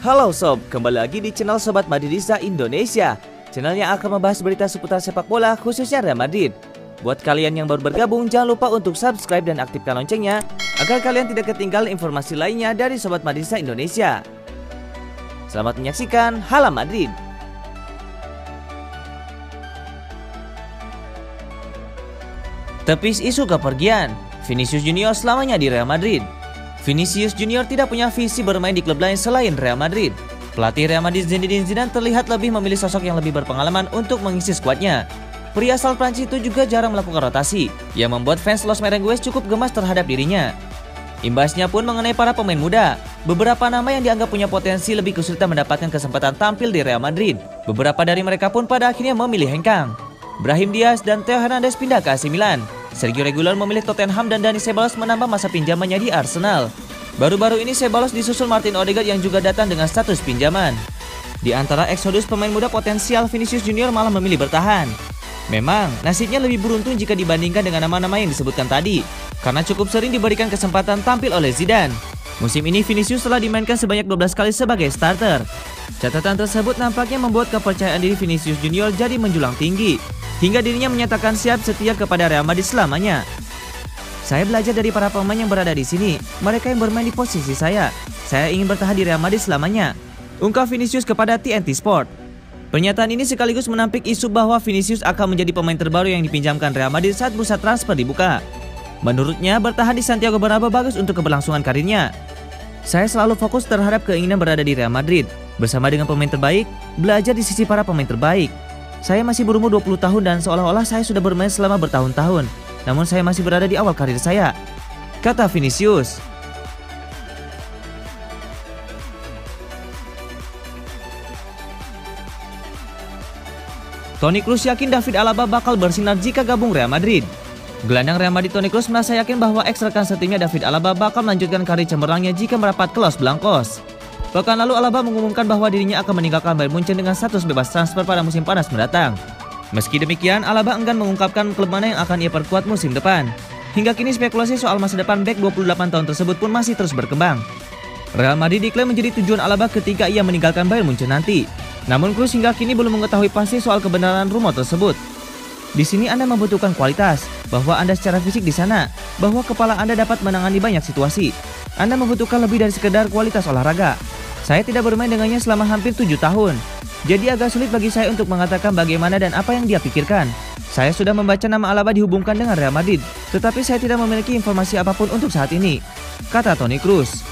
Halo sob, kembali lagi di channel Sobat Madridista Indonesia. Channel yang akan membahas berita seputar sepak bola khususnya Real Madrid. Buat kalian yang baru bergabung, jangan lupa untuk subscribe dan aktifkan loncengnya agar kalian tidak ketinggalan informasi lainnya dari Sobat Madridista Indonesia. Selamat menyaksikan Hala Madrid. Tepis isu kepergian, Vinicius Junior selamanya di Real Madrid. Vinicius Junior tidak punya visi bermain di klub lain selain Real Madrid. Pelatih Real Madrid Zinedine Zidane terlihat lebih memilih sosok yang lebih berpengalaman untuk mengisi skuadnya. Pria asal Prancis itu juga jarang melakukan rotasi, yang membuat fans Los Merengues cukup gemas terhadap dirinya. Imbasnya pun mengenai para pemain muda. Beberapa nama yang dianggap punya potensi lebih kesulitan mendapatkan kesempatan tampil di Real Madrid. Beberapa dari mereka pun pada akhirnya memilih hengkang. Brahim Diaz dan Theo Hernandez pindah ke AC Milan. Sergio Reguilon memilih Tottenham dan Dani Ceballos menambah masa pinjamannya di Arsenal. Baru-baru ini Ceballos disusul Martin Odegaard yang juga datang dengan status pinjaman. Di antara eksodus pemain muda potensial, Vinicius Junior malah memilih bertahan. Memang, nasibnya lebih beruntung jika dibandingkan dengan nama-nama yang disebutkan tadi, karena cukup sering diberikan kesempatan tampil oleh Zidane. Musim ini Vinicius telah dimainkan sebanyak 12 kali sebagai starter. Catatan tersebut nampaknya membuat kepercayaan diri Vinicius Junior jadi menjulang tinggi, hingga dirinya menyatakan siap setia kepada Real Madrid selamanya. Saya belajar dari para pemain yang berada di sini, mereka yang bermain di posisi saya. Saya ingin bertahan di Real Madrid selamanya, ungkap Vinicius kepada TNT Sport. Pernyataan ini sekaligus menampik isu bahwa Vinicius akan menjadi pemain terbaru yang dipinjamkan Real Madrid saat bursa transfer dibuka. Menurutnya, bertahan di Santiago Bernabeu bagus untuk keberlangsungan karirnya. Saya selalu fokus terhadap keinginan berada di Real Madrid, bersama dengan pemain terbaik, belajar di sisi para pemain terbaik. Saya masih berumur 20 tahun dan seolah-olah saya sudah bermain selama bertahun-tahun. Namun saya masih berada di awal karir saya, kata Vinicius. Toni Kroos yakin David Alaba bakal bersinar jika gabung Real Madrid. Gelandang Real Madrid Toni Kroos merasa yakin bahwa ex-rekan setimnya David Alaba bakal melanjutkan karir cemerlangnya jika merapat ke Los Blancos. Pekan lalu Alaba mengumumkan bahwa dirinya akan meninggalkan Bayern Munchen dengan status bebas transfer pada musim panas mendatang. Meski demikian, Alaba enggan mengungkapkan klub mana yang akan ia perkuat musim depan. Hingga kini spekulasi soal masa depan bek 28 tahun tersebut pun masih terus berkembang. Real Madrid diklaim menjadi tujuan Alaba ketika ia meninggalkan Bayern Munchen nanti. Namun Kroos hingga kini belum mengetahui pasti soal kebenaran rumor tersebut. Di sini Anda membutuhkan kualitas, bahwa Anda secara fisik di sana, bahwa kepala Anda dapat menangani banyak situasi. Anda membutuhkan lebih dari sekedar kualitas olahraga. Saya tidak bermain dengannya selama hampir 7 tahun. Jadi agak sulit bagi saya untuk mengatakan bagaimana dan apa yang dia pikirkan. Saya sudah membaca nama Alaba dihubungkan dengan Real Madrid, tetapi saya tidak memiliki informasi apapun untuk saat ini, kata Toni Kroos.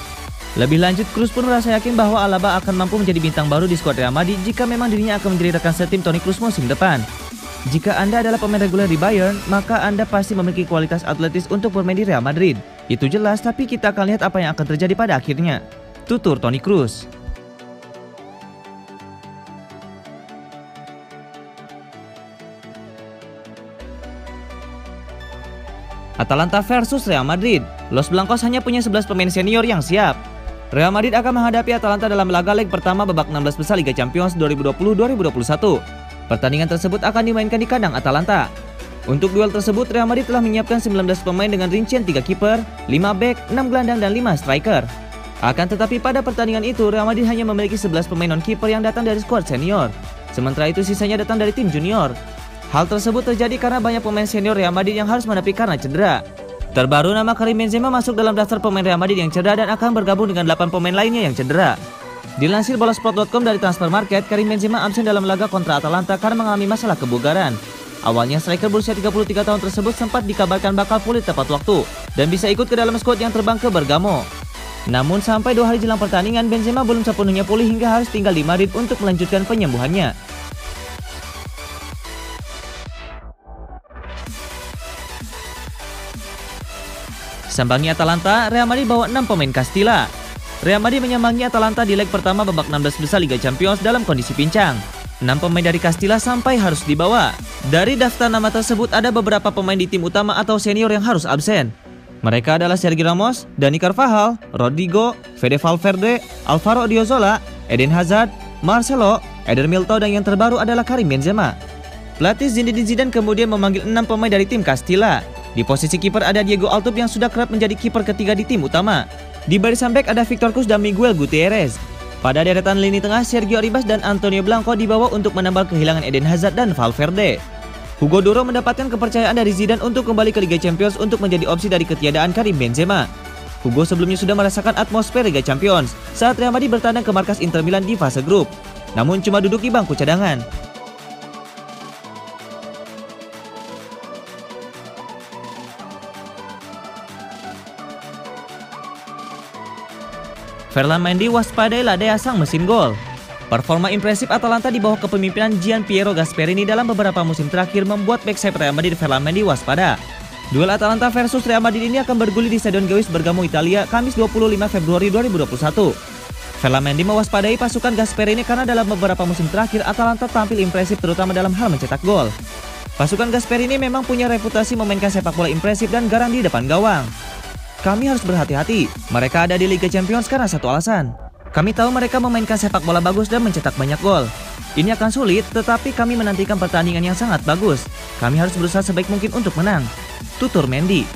Lebih lanjut, Kroos pun merasa yakin bahwa Alaba akan mampu menjadi bintang baru di skuad Real Madrid jika memang dirinya akan menjadi rekan setim Toni Kroos musim depan. Jika Anda adalah pemain reguler di Bayern, maka Anda pasti memiliki kualitas atletis untuk bermain di Real Madrid. Itu jelas, tapi kita akan lihat apa yang akan terjadi pada akhirnya, tutur Toni Kroos. Atalanta versus Real Madrid. Los Blancos hanya punya 11 pemain senior yang siap. Real Madrid akan menghadapi Atalanta dalam laga leg pertama babak 16 besar Liga Champions 2020-2021. Pertandingan tersebut akan dimainkan di kandang Atalanta. Untuk duel tersebut, Real Madrid telah menyiapkan 19 pemain dengan rincian 3 kiper, 5 bek, 6 gelandang dan 5 striker. Akan tetapi pada pertandingan itu, Real Madrid hanya memiliki 11 pemain non-kiper yang datang dari skuad senior. Sementara itu sisanya datang dari tim junior. Hal tersebut terjadi karena banyak pemain senior Real Madrid yang harus menepi karena cedera. Terbaru, nama Karim Benzema masuk dalam daftar pemain Real Madrid yang cedera dan akan bergabung dengan 8 pemain lainnya yang cedera. Dilansir Bolasport.com dari Transfer Market, Karim Benzema absen dalam laga kontra Atalanta karena mengalami masalah kebugaran. Awalnya striker berusia 33 tahun tersebut sempat dikabarkan bakal pulih tepat waktu dan bisa ikut ke dalam skuad yang terbang ke Bergamo. Namun sampai 2 hari jelang pertandingan, Benzema belum sepenuhnya pulih hingga harus tinggal di Madrid untuk melanjutkan penyembuhannya. Sambangi Atalanta, Real Madrid bawa 6 pemain Castilla. Real Madrid menyambangi Atalanta di leg pertama babak 16 besar Liga Champions dalam kondisi pincang. 6 pemain dari Castilla sampai harus dibawa. Dari daftar nama tersebut ada beberapa pemain di tim utama atau senior yang harus absen. Mereka adalah Sergio Ramos, Dani Carvajal, Rodrigo, Fede Valverde, Alvaro Odriozola, Eden Hazard, Marcelo, Eder Militao dan yang terbaru adalah Karim Benzema. Pelatih Zinedine Zidane kemudian memanggil 6 pemain dari tim Castilla. Di posisi kiper ada Diego Altuve yang sudah kerap menjadi kiper ketiga di tim utama. Di barisan bek ada Victor Cruz dan Miguel Gutierrez. Pada deretan lini tengah, Sergio Arribas dan Antonio Blanco dibawa untuk menambal kehilangan Eden Hazard dan Valverde. Hugo Duro mendapatkan kepercayaan dari Zidane untuk kembali ke Liga Champions untuk menjadi opsi dari ketiadaan Karim Benzema. Hugo sebelumnya sudah merasakan atmosfer Liga Champions saat Real Madrid bertandang ke markas Inter Milan di fase grup, namun cuma duduk di bangku cadangan. Ferland Mendy waspadai Ladea sang mesin gol. Performa impresif Atalanta di bawah kepemimpinan Gian Piero Gasperini dalam beberapa musim terakhir membuat back sayap Real Madrid Ferland Mendy waspada. Duel Atalanta versus Real Madrid ini akan bergulir di Stadion Gewiss Bergamo, Italia, Kamis 25 Februari 2021. Ferland Mendy mewaspadai pasukan Gasperini karena dalam beberapa musim terakhir Atalanta tampil impresif terutama dalam hal mencetak gol. Pasukan Gasperini memang punya reputasi memainkan sepak bola impresif dan garang di depan gawang. Kami harus berhati-hati, mereka ada di Liga Champions karena satu alasan. Kami tahu mereka memainkan sepak bola bagus dan mencetak banyak gol. Ini akan sulit, tetapi kami menantikan pertandingan yang sangat bagus. Kami harus berusaha sebaik mungkin untuk menang. Tutur Mendy.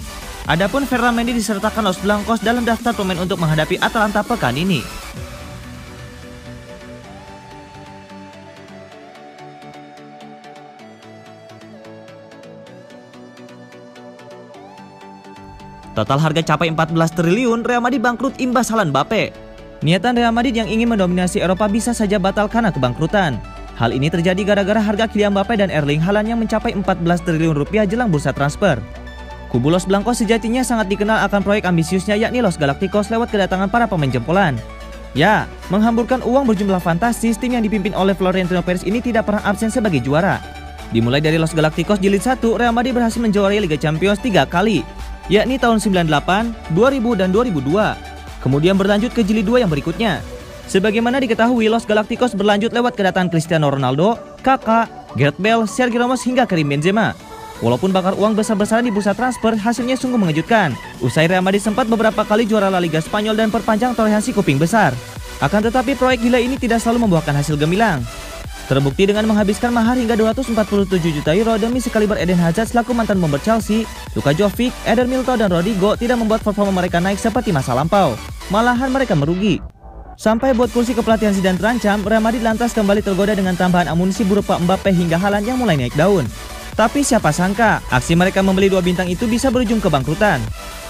Adapun Ferland Mendy disertakan Los Blancos dalam daftar pemain untuk menghadapi Atalanta pekan ini. Total harga capai 14 triliun, Real Madrid bangkrut imbas halan Mbappe. Niatan Real Madrid yang ingin mendominasi Eropa bisa saja batal karena kebangkrutan. Hal ini terjadi gara-gara harga Kylian Mbappe dan Erling Haaland yang mencapai 14 triliun rupiah jelang bursa transfer. Kubu Los Blancos sejatinya sangat dikenal akan proyek ambisiusnya yakni Los Galacticos lewat kedatangan para pemain jempolan. Ya, menghamburkan uang berjumlah fantastis, tim yang dipimpin oleh Florentino Perez ini tidak pernah absen sebagai juara. Dimulai dari Los Galacticos jilid 1, Real Madrid berhasil menjuarai Liga Champions 3 kali, yakni tahun 98, 2000, dan 2002. Kemudian berlanjut ke jilid 2 yang berikutnya. Sebagaimana diketahui, Los Galacticos berlanjut lewat kedatangan Cristiano Ronaldo, Kaká, Gareth Bale, Sergio Ramos hingga Karim Benzema. Walaupun bakar uang besar-besaran di bursa transfer, hasilnya sungguh mengejutkan. Usai Real Madrid sempat beberapa kali juara La Liga Spanyol dan perpanjang toleransi kuping besar. Akan tetapi proyek gila ini tidak selalu membuahkan hasil gemilang. Terbukti dengan menghabiskan mahar hingga 247 juta euro demi sekaliber Eden Hazard selaku mantan bomber Chelsea, Luka Jovic, Eder Militão, dan Rodrigo tidak membuat performa mereka naik seperti masa lampau. Malahan mereka merugi. Sampai buat kursi kepelatihan Zidane terancam, Real Madrid lantas kembali tergoda dengan tambahan amunisi berupa Mbappe hingga Haaland yang mulai naik daun. Tapi siapa sangka, aksi mereka membeli dua bintang itu bisa berujung kebangkrutan.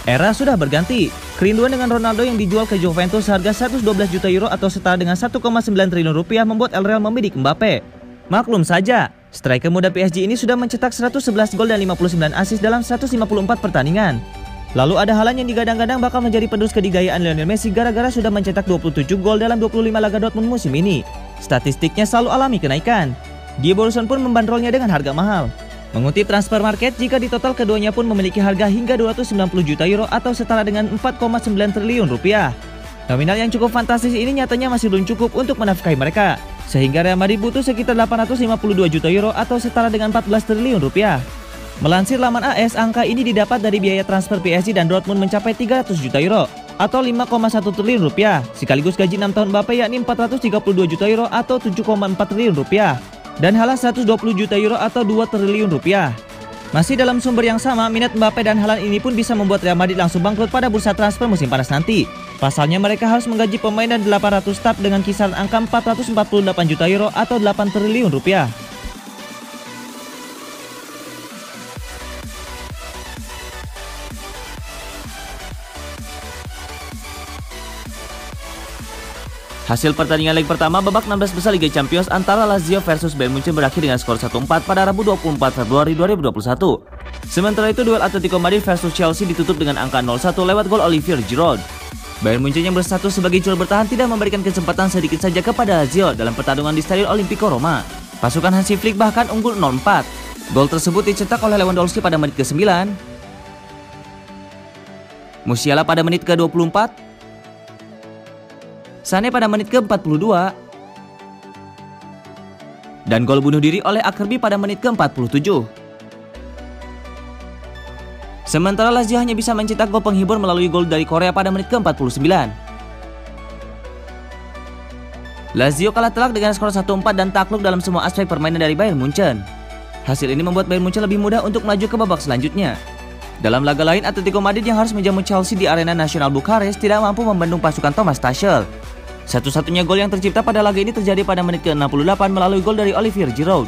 Era sudah berganti. Kerinduan dengan Ronaldo yang dijual ke Juventus seharga 112 juta euro atau setara dengan 1,9 triliun rupiah membuat El Real membidik Mbappe. Maklum saja, striker muda PSG ini sudah mencetak 111 gol dan 59 assist dalam 154 pertandingan. Lalu ada Haaland yang digadang-gadang bakal menjadi penerus kedigayaan Lionel Messi gara-gara sudah mencetak 27 gol dalam 25 laga Dortmund musim ini. Statistiknya selalu alami kenaikan. Dia Borusan pun membandrolnya dengan harga mahal. Mengutip Transfer Market, jika di total keduanya pun memiliki harga hingga 290 juta euro atau setara dengan 4,9 triliun rupiah. Nominal yang cukup fantastis ini nyatanya masih belum cukup untuk menafkahi mereka, sehingga Real Madrid butuh sekitar 852 juta euro atau setara dengan 14 triliun rupiah. Melansir laman AS, angka ini didapat dari biaya transfer PSG dan Dortmund mencapai 300 juta euro atau 5,1 triliun rupiah, sekaligus gaji 6 tahun Mbappe yakni 432 juta euro atau 7,4 triliun rupiah. Dan Haaland 120 juta euro atau 2 triliun rupiah. Masih dalam sumber yang sama, minat Mbappe dan Haaland ini pun bisa membuat Real Madrid langsung bangkrut pada bursa transfer musim panas nanti. Pasalnya mereka harus menggaji pemain dan 800 staf dengan kisaran angka 448 juta euro atau 8 triliun rupiah. Hasil pertandingan leg pertama babak 16 besar Liga Champions antara Lazio versus Bayern Munchen berakhir dengan skor 1-4 pada Rabu 24 Februari 2021. Sementara itu duel Atletico Madrid versus Chelsea ditutup dengan angka 0-1 lewat gol Olivier Giroud. Bayern Munchen yang berstatus sebagai juara bertahan tidak memberikan kesempatan sedikit saja kepada Lazio dalam pertarungan di Stadion Olimpico Roma. Pasukan Hansi Flick bahkan unggul 0-4. Gol tersebut dicetak oleh Lewandowski pada menit ke-9, Musiala pada menit ke-24, Sané pada menit ke-42, dan gol bunuh diri oleh Acerbi pada menit ke-47. Sementara Lazio hanya bisa mencetak gol penghibur melalui gol dari Korea pada menit ke-49. Lazio kalah telak dengan skor 1-4 dan takluk dalam semua aspek permainan dari Bayern Munchen. Hasil ini membuat Bayern Munchen lebih mudah untuk maju ke babak selanjutnya. Dalam laga lain, Atletico Madrid yang harus menjamu Chelsea di Arena Nasional Bukares tidak mampu membendung pasukan Thomas Tuchel. Satu-satunya gol yang tercipta pada laga ini terjadi pada menit ke-68 melalui gol dari Olivier Giroud.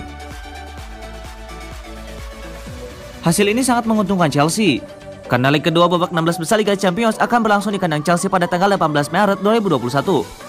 Hasil ini sangat menguntungkan Chelsea, karena leg kedua babak 16 besar Liga Champions akan berlangsung di kandang Chelsea pada tanggal 18 Maret 2021.